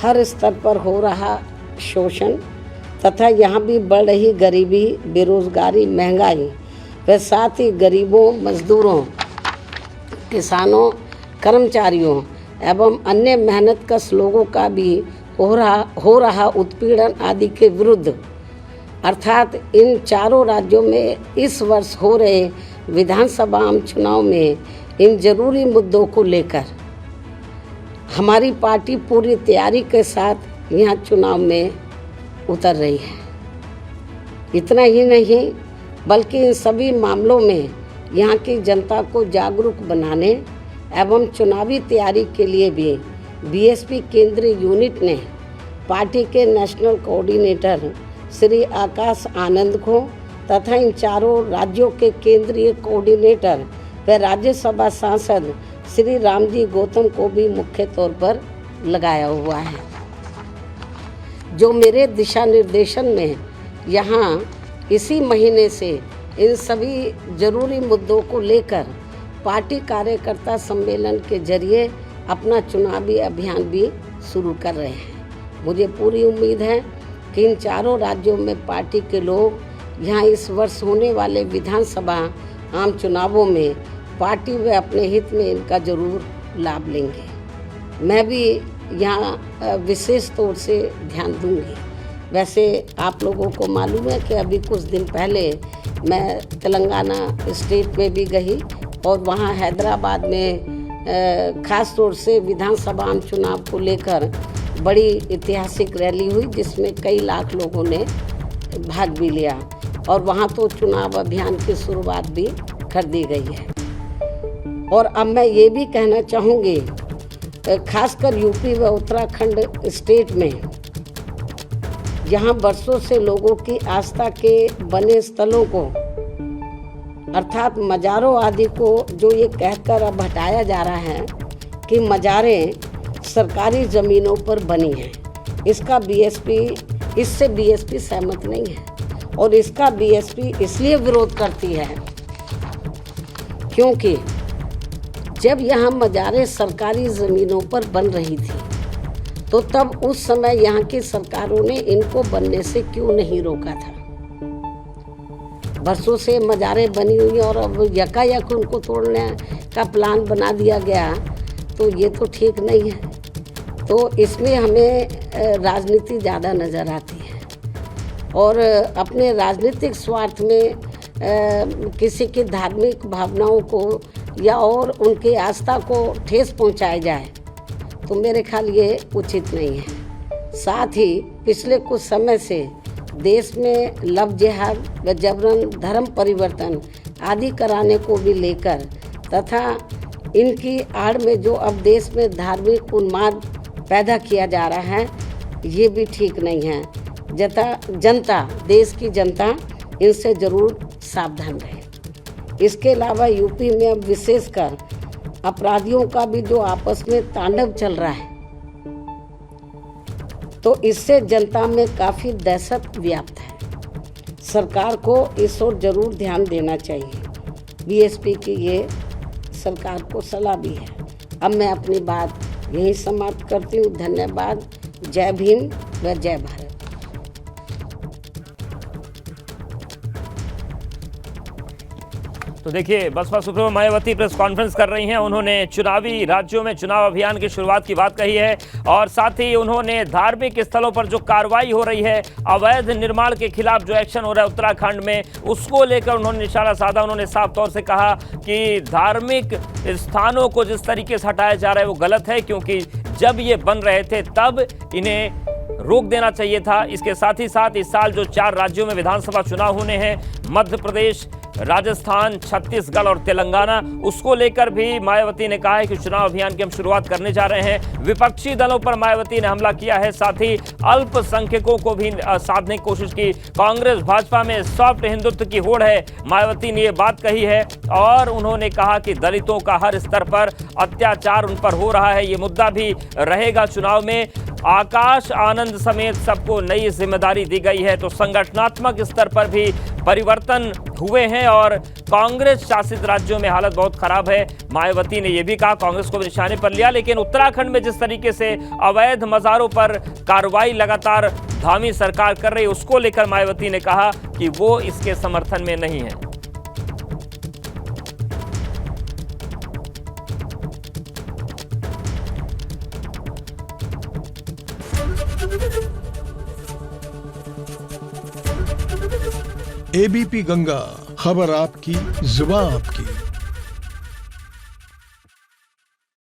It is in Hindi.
हर स्तर पर हो रहा शोषण तथा यहाँ भी बढ़ रही गरीबी, बेरोजगारी, महंगाई व साथ ही गरीबों, मजदूरों, किसानों, कर्मचारियों एवं अन्य मेहनतकश लोगों का भी हो रहा उत्पीड़न आदि के विरुद्ध अर्थात इन चारों राज्यों में इस वर्ष हो रहे विधानसभा आम चुनाव में इन जरूरी मुद्दों को लेकर हमारी पार्टी पूरी तैयारी के साथ यहाँ चुनाव में उतर रही है। इतना ही नहीं बल्कि इन सभी मामलों में यहाँ की जनता को जागरूक बनाने एवं चुनावी तैयारी के लिए भी बीएसपी केंद्रीय यूनिट ने पार्टी के नेशनल कोऑर्डिनेटर श्री आकाश आनंद को तथा इन चारों राज्यों के केंद्रीय कोऑर्डिनेटर व राज्यसभा सांसद श्री रामजी गौतम को भी मुख्य तौर पर लगाया हुआ है, जो मेरे दिशा निर्देशन में यहाँ इसी महीने से इन सभी जरूरी मुद्दों को लेकर पार्टी कार्यकर्ता सम्मेलन के जरिए अपना चुनावी अभियान भी शुरू कर रहे हैं। मुझे पूरी उम्मीद है कि इन चारों राज्यों में पार्टी के लोग यहाँ इस वर्ष होने वाले विधानसभा आम चुनावों में पार्टी व अपने हित में इनका जरूर लाभ लेंगे। मैं भी यहाँ विशेष तौर से ध्यान दूंगी। वैसे आप लोगों को मालूम है कि अभी कुछ दिन पहले मैं तेलंगाना स्टेट में भी गई और वहाँ हैदराबाद में ख़ास तौर से विधानसभा आम चुनाव को लेकर बड़ी ऐतिहासिक रैली हुई जिसमें कई लाख लोगों ने भाग भी लिया और वहाँ तो चुनाव अभियान की शुरुआत भी कर दी गई है। और अब मैं ये भी कहना चाहूँगी खासकर यूपी व उत्तराखंड स्टेट में यहाँ बरसों से लोगों की आस्था के बने स्थलों को अर्थात मज़ारों आदि को जो ये कहकर अब हटाया जा रहा है कि मज़ारें सरकारी ज़मीनों पर बनी हैं, इससे बीएसपी सहमत नहीं है और इसका बीएसपी इसलिए विरोध करती है क्योंकि जब यहाँ मज़ारें सरकारी ज़मीनों पर बन रही थी तो तब उस समय यहाँ की सरकारों ने इनको बनने से क्यों नहीं रोका था। बरसों से मज़ारें बनी हुई और अब यकायक उनको तोड़ने का प्लान बना दिया गया तो ये तो ठीक नहीं है। तो इसमें हमें राजनीति ज़्यादा नज़र आती है और अपने राजनीतिक स्वार्थ में किसी की धार्मिक भावनाओं को या और उनकी आस्था को ठेस पहुंचाया जाए तो मेरे ख्याल ये उचित नहीं है। साथ ही पिछले कुछ समय से देश में लव जिहाद व जबरन धर्म परिवर्तन आदि कराने को भी लेकर तथा इनकी आड़ में जो अब देश में धार्मिक उन्माद पैदा किया जा रहा है ये भी ठीक नहीं है। देश की जनता इनसे ज़रूर सावधान रहे। इसके अलावा यूपी में अब विशेषकर अपराधियों का भी जो आपस में तांडव चल रहा है तो इससे जनता में काफ़ी दहशत व्याप्त है। सरकार को इस ओर जरूर ध्यान देना चाहिए। बीएसपी की ये सरकार को सलाह भी है। अब मैं अपनी बात यहीं समाप्त करती हूँ। धन्यवाद। जय भीम व जय भारत। तो देखिए Baspa supremo Mayawati press conference कर रही हैं। उन्होंने चुनावी राज्यों में चुनाव अभियान की शुरुआत की बात कही है और साथ ही उन्होंने धार्मिक स्थलों पर जो कार्रवाई हो रही है, अवैध निर्माण के खिलाफ जो एक्शन हो रहा है उत्तराखंड में, उसको लेकर उन्होंने निशाना साधा। उन्होंने साफ तौर से कहा कि धार्मिक स्थानों को जिस तरीके से हटाया जा रहा है वो गलत है, क्योंकि जब ये बन रहे थे तब इन्हें रोक देना चाहिए था। इसके साथ ही साथ इस साल जो 4 राज्यों में विधानसभा चुनाव होने हैं, मध्य प्रदेश, राजस्थान, छत्तीसगढ़ और तेलंगाना, उसको लेकर भी मायावती ने कहा है कि चुनाव अभियान की हम शुरुआत करने जा रहे हैं। विपक्षी दलों पर मायावती ने हमला किया है, साथ ही अल्पसंख्यकों को भी साधने की कोशिश की। कांग्रेस भाजपा में सॉफ्ट हिंदुत्व की होड़ है, मायावती ने ये बात कही है और उन्होंने कहा कि दलितों का हर स्तर पर अत्याचार उन पर हो रहा है, ये मुद्दा भी रहेगा चुनाव में। आकाश आनंद समेत सबको नई जिम्मेदारी दी गई है, तो संगठनात्मक स्तर पर भी परिवर्तन हुए हैं और कांग्रेस शासित राज्यों में हालत बहुत खराब है। मायावती ने यह भी कहा, कांग्रेस को भी निशाने पर लिया, लेकिन उत्तराखंड में जिस तरीके से अवैध मज़ारों पर कार्रवाई लगातार धामी सरकार कर रही है, उसको लेकर मायावती ने कहा कि वो इसके समर्थन में नहीं है। एबीपी गंगा, खबर आपकी, जुबान आपकी।